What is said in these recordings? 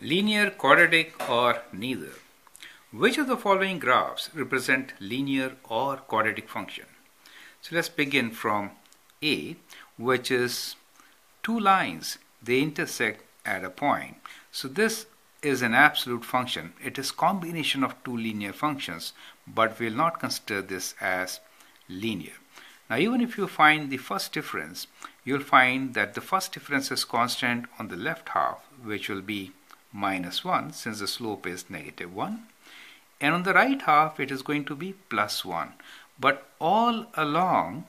Linear, quadratic, or neither? Which of the following graphs represent linear or quadratic function? So let's begin from A, which is two lines. They intersect at a point. So this is an absolute function. It is combination of two linear functions, but we'll not consider this as linear. Now even if you find the first difference, you'll find that the first difference is constant on the left half, which will be -1 since the slope is -1, and on the right half it is going to be +1. But all along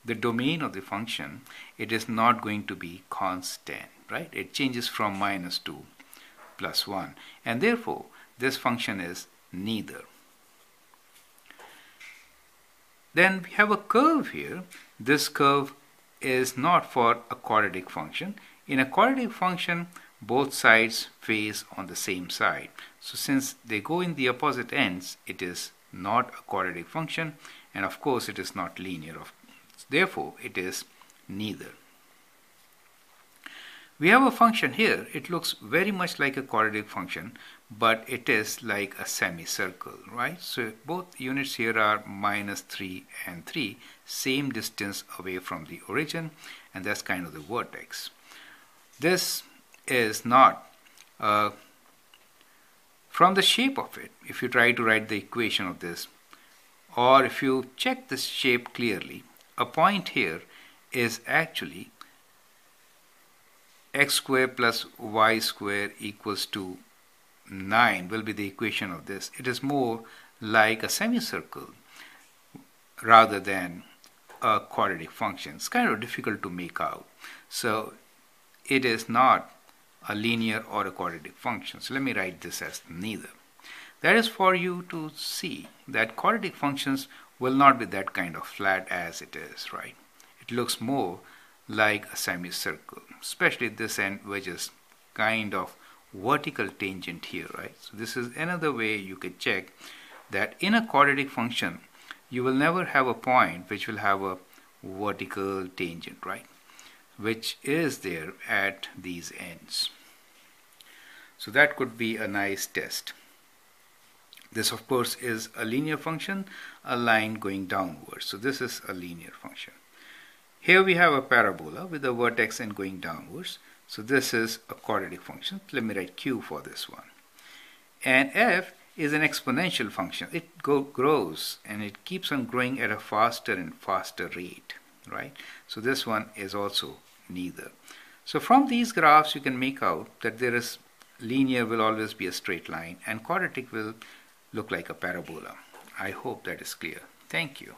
the domain of the function, it is not going to be constant, right? It changes from minus to +1, and therefore this function is neither. Then we have a curve here. This curve is not for a quadratic function. In a quadratic function, both sides face on the same side. So since they go in the opposite ends, it is not a quadratic function, and of course it is not linear. Therefore, it is neither. We have a function here. It looks very much like a quadratic function, but it is like a semicircle, right? So both units here are -3 and 3, same distance away from the origin, and that's kind of the vertex. This is not from the shape of it. If you try to write the equation of this, or if you check this shape clearly, a point here is actually x squared plus y squared equals to 9 will be the equation of this. It is more like a semicircle rather than a quadratic function. It's kind of difficult to make out. So it is not a linear or a quadratic function. So let me write this as neither. That is for you to see that quadratic functions will not be that kind of flat as it is, right? It looks more like a semicircle, especially this end, which is kind of vertical tangent here, right? So this is another way you could check that in a quadratic function, you will never have a point which will have a vertical tangent, right? Which is there at these ends. So that could be a nice test. This of course is a linear function, a line going downwards. So this is a linear function. Here we have a parabola with a vertex and going downwards. So this is a quadratic function. Let me write Q for this one. And F is an exponential function. It grows and it keeps on growing at a faster and faster rate, right? So this one is also neither. So from these graphs you can make out that there is linear will always be a straight line and quadratic will look like a parabola. I hope that is clear. Thank you.